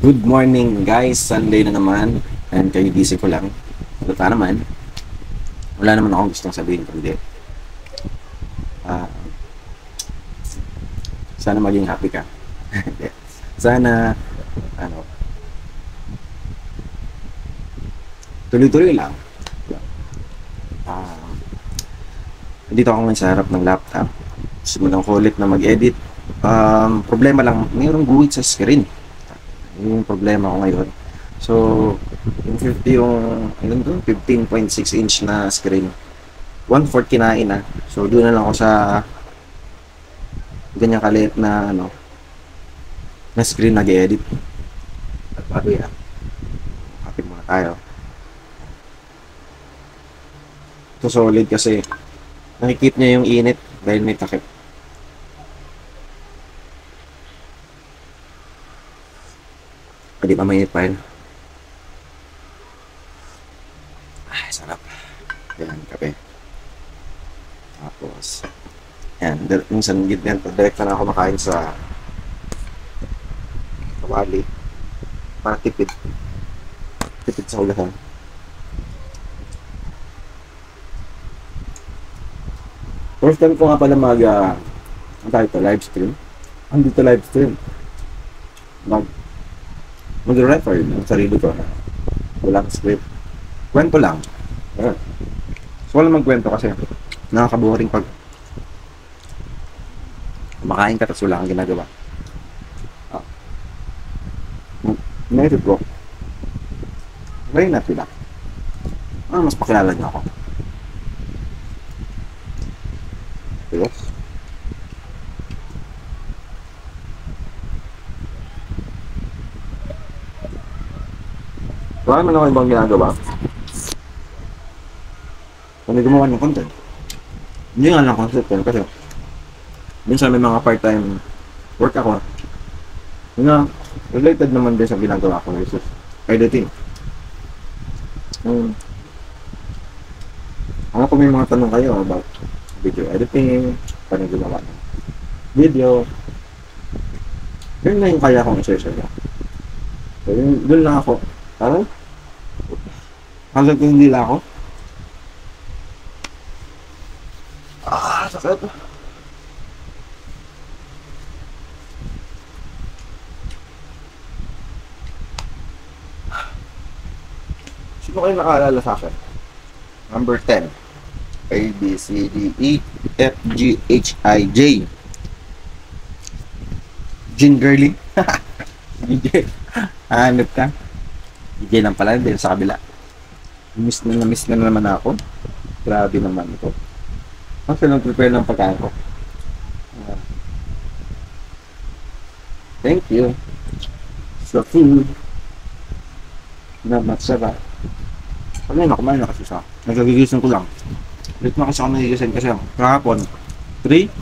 Good morning guys, Sunday na naman and kayo gising ko lang. Luta naman, wala naman akong gustong sabihin kundi ah, sana maging happy ka. Sana ano, tuloy-tuloy lang. Ah, Dito ako ngayon sa harap ng laptop. Simulan ko ulit na mag-edit. Problema lang, mayroong guhit sa screen. Yung problema ko ngayon. So, yung 50 yung ano doon, 15.6 inch na screen. 1/4 kinain na. So, doon na lang ako sa ganyan kaliit na ano, na screen nag-edit. At bago yan, happy muna tayo. Ito solid kasi nakikip niya yung init dahil may takip. Hindi pa mainit pa yun. Ay, sarap. Yan, kape. Tapos, yan, minsan ganyan, direct na ako makain sa kawali para tipid. Tipid sa ulasan. First time ko nga pala ang tawag ito, live stream. Andito live stream. Mag-record ng sarili ko na walang script. Kwento lang. Ayan. So, walang magkwento kasi nakaka-boring pag kumakain ka tapos wala kang ginagawa. Ah. Naisip ko, why not sila? Mas pakilala niyo ako. Yes. Wala naman ako ibang ginagawa. Hindi gumawa ng content. Hindi nga lang content kasi minsan may mga part-time work ako. Yun nga, related naman din sa ginagawa ko is editing. Kung may mga tanong kayo about video editing, paano gumawa ng video, yun na yung kaya kong i-share. So, dun lang ako. Parang, hanggang kung hindi lang ako. Sakit. Sino kayo nakaalala sa akin? Number 10. A, B, C, D, E, F, G, H, I, J. Gingerly. DJ. Hanap ka. DJ lang pala din sa kabila. Miss na naman ako. Grabe naman ito. Kasi nag-prepare ng pagkain ko. Thank you sa food na masarap. Kanina kumain na kasi sa nagagigising ko lang. Late na kasi ako nagigising kasi kahapon 3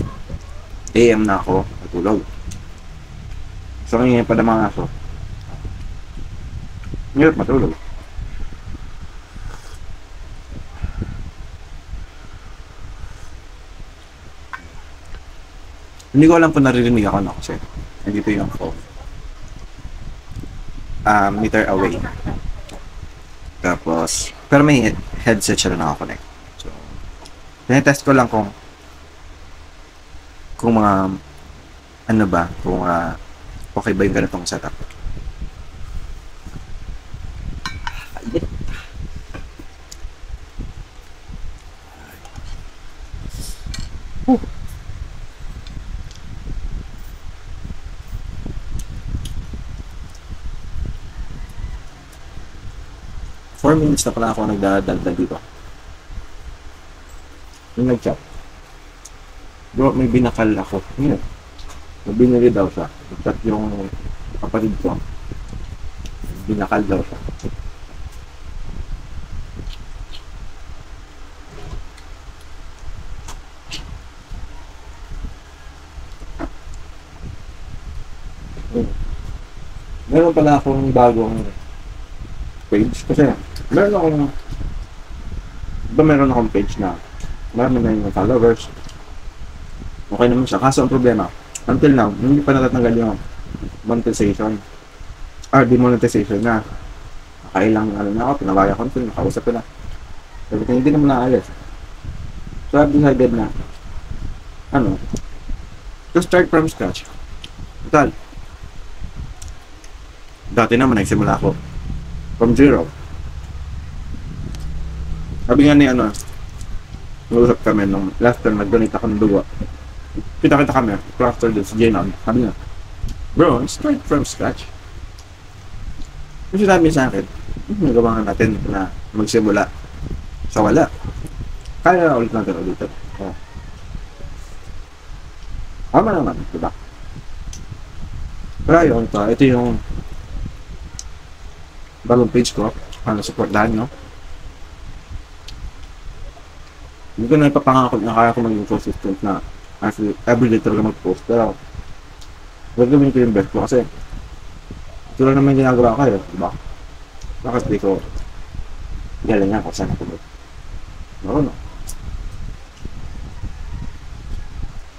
AM na ako natulog. So ngayon pa naman ako. Ngayon matulog. Hindi ko alam kung naririnig ako na kasi nandito yung phone. Meter away. Tapos, pero may headset siya na nakakonect. So, tinetest ko lang kung mga ano ba, kung okay ba yung ganitong setup. Whew. 4 minutes na pala ako nagdadaldal dito. Yung nag-chat. Bro, may binakal ako. Yun. May binili daw siya. Nag-chat yung kapatid ko. Binakal daw siya. Meron pala akong bagong page kasi meron akong page na marami na yung followers. Okay naman siya. Kaso ang problema, until now, hindi pa natatanggal yung monetization. demonetization na. Nakailang ano na ako, pinawagan ko na, nakausap ko na. Sabi ko, hindi naman naalis. So I've decided na, ano, to start from scratch. Total, dati naman nagsimula ako from zero. Sabi nga ni ano, nag-usap kami nung last time nag-donate ako ng dugo. Kita-kita kami, cluster din si Jenon. Sabi nga, bro, start from scratch. Yung sinabi sa akin, nagawa natin na magsimula sa wala. Kaya ulit natin ulitin. Tama naman, diba? Pero yun, ito yung bagong page ko. Para supportahan nyo. Hindi ko na ipapangako na kaya ko maging consistent na actually everyday talaga mag-post. Pero gagawin ko yung best ko kasi ito lang naman ginagawa ko diba? Bakit di ko galingan kung saan ako no.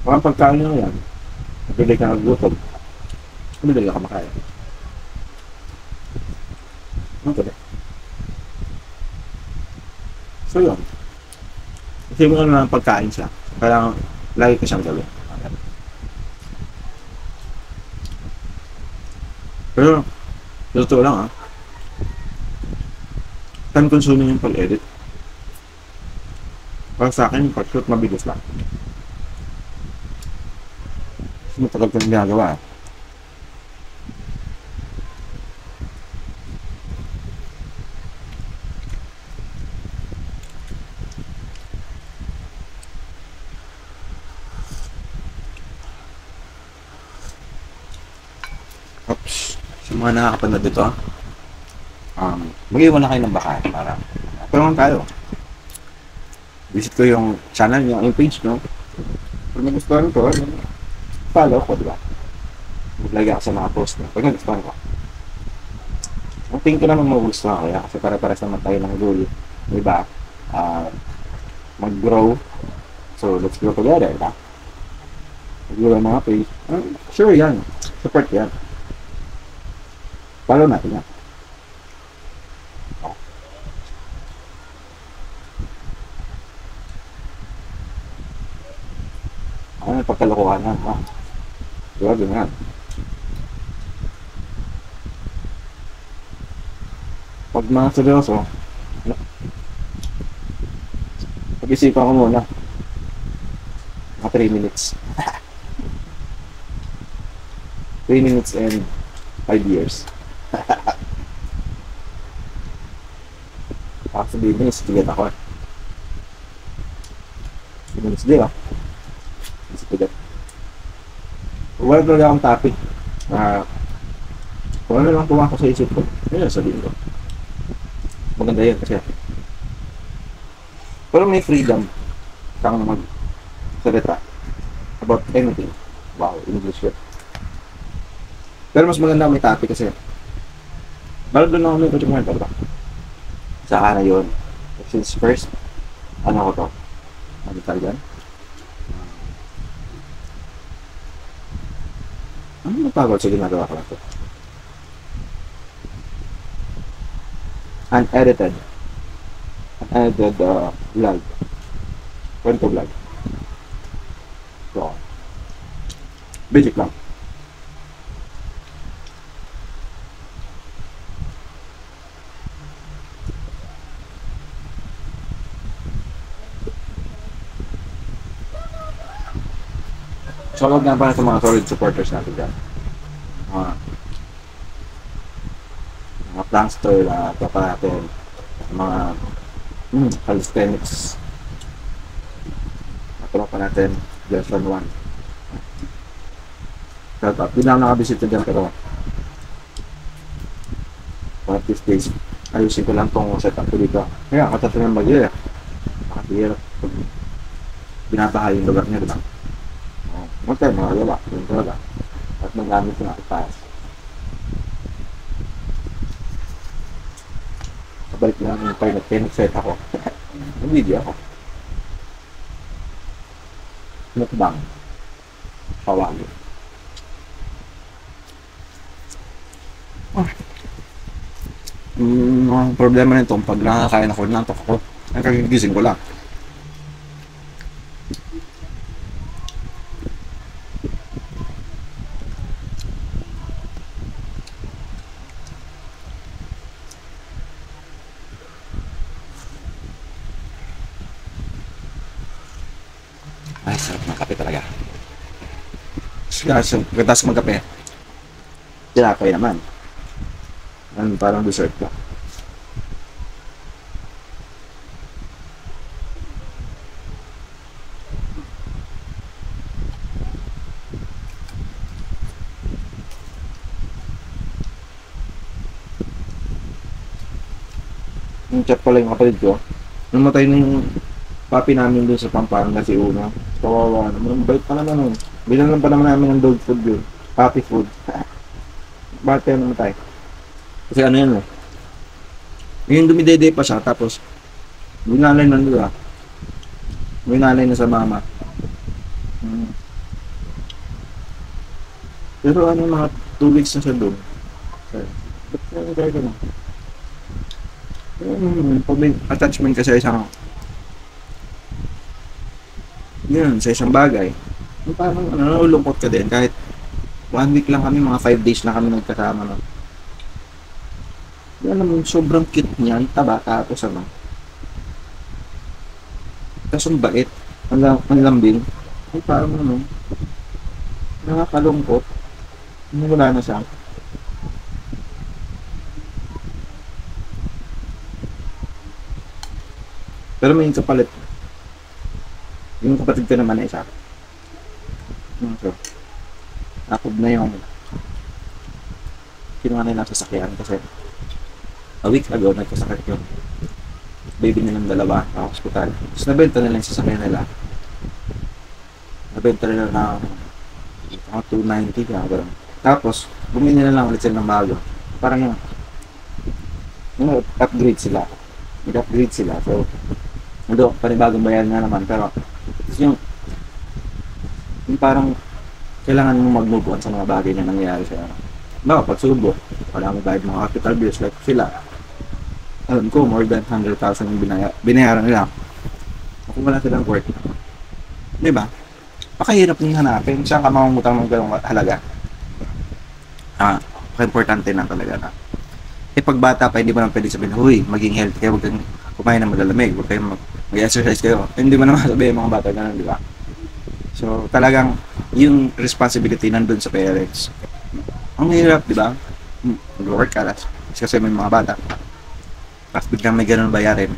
Mga pagkain nyo yan, everyday ka naglutob, everyday ka makaya. Okay. So yun. Kasi mo na ng pagkain siya. Kailangan lagi ko siyang gawin. Pero, totoo lang time consuming yung pag-edit. Para sa akin, yung pag-shoot mabilis lang. Matagal ko yung ginagawa Oops. Sa mga nakakapanood dito, mag-iwan na kayo ng baka para tulungan tayo. Visit ko yung channel nyo, yung page nyo. Pag nagustuhan ko, follow ko, diba? Maglagay ako sa mga post nyo. Pag nagustuhan ko. Ang tingin ko naman magugustuhan ko kasi para-paras naman tayo ng goal. Diba? Mag-grow. So, let's grow together, diba? Mag-grow ang mga page. Sure yan. Support yan. Follow natin yan. Ano yung pagkalokohan yan, ha? Diba, ganyan. Pag mga seryoso, pag-isipan ko muna. Mga 3 minutes. 3 minutes and 5 years. Sabihin mo, sigat ako. Minutes din, sigat. Wala talaga akong topic. Kung ano lang pumakot sa isip ko, yun sabihin ko. Maganda yun kasi. Pero may freedom kang magsalita about anything. Wow, English yun. Pero mas maganda may topic kasi bala doon ako may kutsumento ba? Saka na yun. Since first, ano ko to? Magital yan? Ano napagod sa ginagawa ko na to? Unedited vlog. Kwento vlog. So, basic lang. So, wag nga pa na mga solid supporters natin dyan. Mga plankster, papa natin, mga calisthenics, mga tropa natin, version 1. Shout out. Di na ako nakabisita dyan pero one of these days, ayusin ko lang tong setup ko dito. Kaya, katapos ng bagyo nakatihirap pag binabahay yung lugar niya, diba? Huwag tayo makagawa, yun talaga. At magamit yung aking balik lang yung internet kaya nag-set ako. Nag-video ako. Mukbang. Pawagin. Ang problema nito, pag nakakain ako, nantok ako, nakagigising ko lang. Ay, sarap ng kape talaga. So, pagkatapos magkape, tinapay naman. Parang dessert ko. Yung chat pala yung kapatid ko. Namatay na yung papi namin dun sa Pampanga si Una. Kawawa naman. Bait pa naman nun. Bilang lang pa naman namin ng dog food yun. Papi food. Bakit kaya namatay? Kasi ano yan eh. Yung dumidede pa siya, tapos may nanay na nila. May nanay na sa mama. Pero ano mga 2 weeks na siya doon. Ba't kaya kaya gano'n? Pag may attachment ka sa isang yun, sa isang bagay, parang nalulungkot ka din kahit 1 week lang kami, mga 5 days na kami nagkasama nun. Yan naman, sobrang cute niyan, taba, tapos ano. Tapos ang bait, ang lambing, ay parang ano, nakakalungkot. Wala na siya. Pero may kapalit. Yung kapatid ko naman na isa. So, nakob na yung kinuha na lang sasakyan kasi a week ago nagkasakit yung baby nilang dalawa sa hospital. Tapos nabenta nila yung sasakyan nila. Nabenta nila ng mga 290 kaya gano'n. Tapos, bumili na lang ulit sila ng bago. Parang yung upgrade sila. Nag-upgrade sila. So, ando, panibagong bayan nga naman. Pero, yung parang kailangan mo mag-move on sa mga bagay na nangyayari sa baka pagsubok, wala mo bayad mga hospital bills like sila. Alam ko, more than 100,000 yung binayaran nila. Kung wala silang work. Diba? Pakahirap yung hanapin. Saan ka mamamutang ng ganong halaga? Importante na talaga na. Pag bata pa, hindi mo naman pwede sabihin, huy, maging healthy kayo, huwag kang kumain ng malalamig, huwag kayong mag-exercise kayo. Hindi mo naman sabihin mga bata ganun, di ba? So, talagang yung responsibility nandun sa parents. Ang hirap, di ba? Mag-work ka kasi may mga bata. Tapos biglang may ganun bayarin.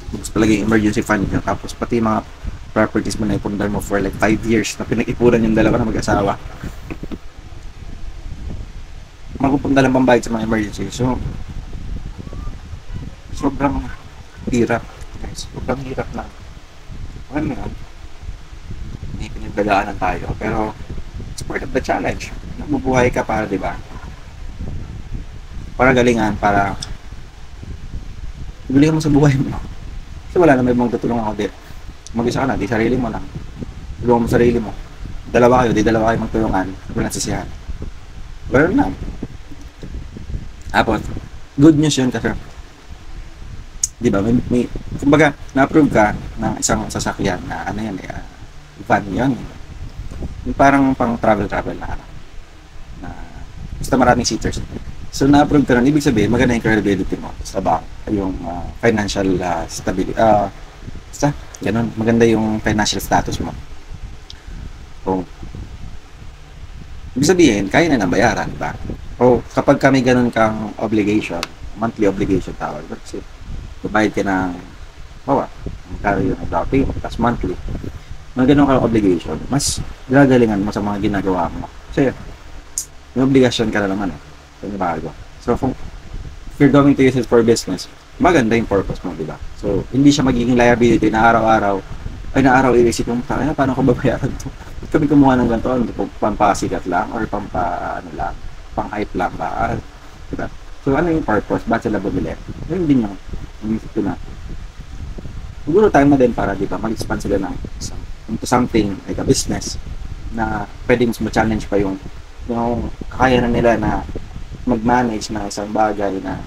Tapos palaging emergency fund nyo. Tapos pati mga properties mo na ipundar mo for like 5 years na pinag-ipuran yung dalawa na mag-asawa. Magpupunta lang pambayad sa mga emergency. So, sobrang hirap. Guys, sobrang hirap na. Ano yan? May pinagdadaanan tayo. Pero, it's part of the challenge. Nabubuhay ka para, di ba? Para galingan, para galingan mo sa buhay mo. Kasi wala na may mong tutulungan ako. Mag-isa ka na, di sarili mo lang. Tulungan mo sarili mo. Dalawa kayo, di dalawa kayo magtulungan. Walang sisihan. Pero na. Tapos, good news yun kasi, di ba, may kumbaga, na-approve ka ng isang sasakyan na ano yan, van yun. Yung parang pang travel na basta maraming seaters. So, na-approve ka nun, ibig sabihin, maganda yung credibility mo sa bank, yung financial stability, basta, ganun, maganda yung financial status mo. So, ibig sabihin, kaya na bayaran, ba? O kapag kami ganun kang obligation, monthly obligation tawag, kasi babayad ka ng, magkano yung down payment, tapos monthly, mga ganun kang obligation, mas gagalingan mo sa mga ginagawa mo. Kasi, may obligation ka na naman so, bago. So, if you're going to use it for business, maganda yung purpose mo, di ba? So, hindi siya magiging liability na araw-araw, iisip mo, paano ko babayaran ito? Kami kumuha ng ganito, pampasikat lang or pang-hype lang ba? Diba? So, ano yung purpose? Ba't sila bumili? Yun din yung inisip ko na. Siguro time na din para, di ba, mag-expand sila into something like a business na pwedeng mas ma-challenge pa yung kakayanan nila na mag-manage ng isang bagay na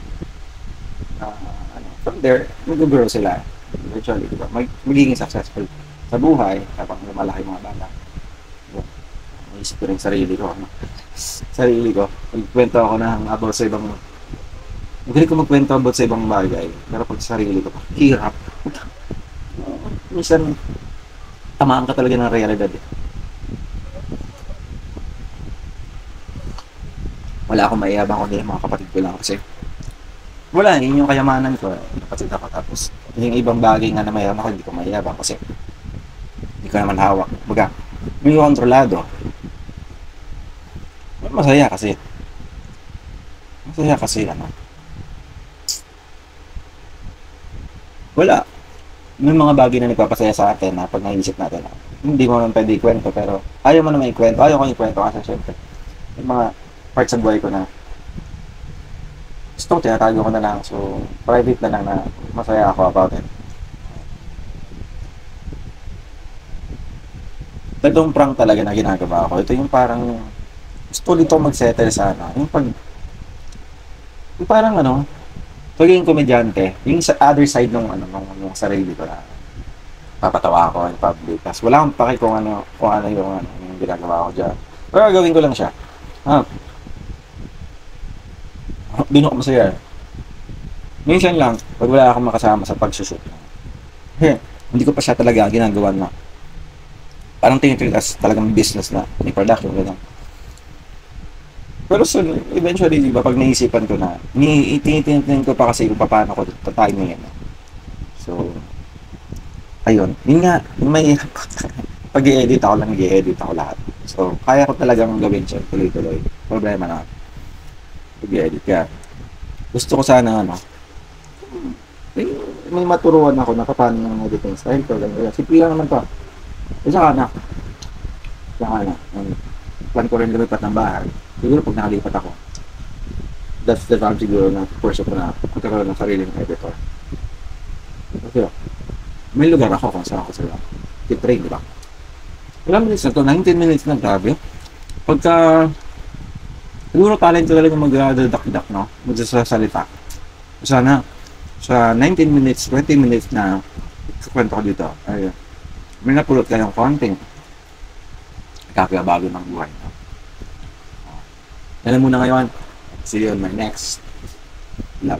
from there, mag-grow sila. Eventually, diba? Magiging successful sa buhay habang lumalaki mga bata. Diba? Naisip ko rin sarili ko. Ano? Sarili ko. Magkwento ako ng about sa ibang magaling ko magkwento about sa ibang bagay. Pero pag sa sarili ko, hirap. Minsan, tamaan ka talaga ng realidad eh. Wala akong maiyabang kundi mga kapatid ko lang kasi wala, yun yung kayamanan ko. Kapatid ako. Tapos, yung ibang bagay nga na mayaman ko, hindi ko maiyabang kasi hindi ko naman hawak. Baga, may kontrolado. Masaya kasi. Masaya kasi, ano. Wala. May mga bagay na nagpapasaya sa atin na pag naisip natin, hindi mo naman pwede ikwento, pero ayaw mo naman ikwento. Ayaw ko ikwento kasi syempre, yung mga parts sa buhay ko na gusto ko, tinatago ko na lang. So, private na lang na masaya ako about it. Itong prank talaga na ginagawa ko. Ito yung parang gusto dito mag-settle sa ano. Yung parang ano, pagiging komedyante, yung sa other side ng ano, ng sarili ko na papatawa ako in public. Tapos wala akong paki kung ano yung ginagawa ko dyan. Pero gagawin ko lang siya. Doon ako masaya. Minsan lang, pag wala akong makasama sa pagsushoot. Hindi ko pa siya talaga ginagawa na. Parang tinitritas talagang business na, may production, gano'n. Pero so, eventually, di ba, pag naisipan ko na, tinitingnan ko pa kasi kung paano ko tatimingin. So, ayun. Yun nga, may pag i-edit ako lang, i-edit ako lahat. So, kaya ko talagang gawin siya, tuloy-tuloy. Problema na, pag i-edit ka. Gusto ko sana, ano, may maturuan ako na paano ng editing style ko. Simple lang naman to. Saka na. Plan ko rin lumipat ng bahay. Siguro pag nakalipat ako, that's the time siguro na force ko na magkakaroon ng sariling editor. Kasi may lugar ako kung saan ako sila i-train, di ba? Ilang minutes na to? 19 minutes na, grabe. Pagka siguro talent ko talaga mag-dadak-dak, no? Magsasalita. Sana sa 19 minutes, 20 minutes na kwento ko dito, ay may napulot kayong konting kakabago ng buhay. No? Yan lang muna ngayon. See you on my next vlog.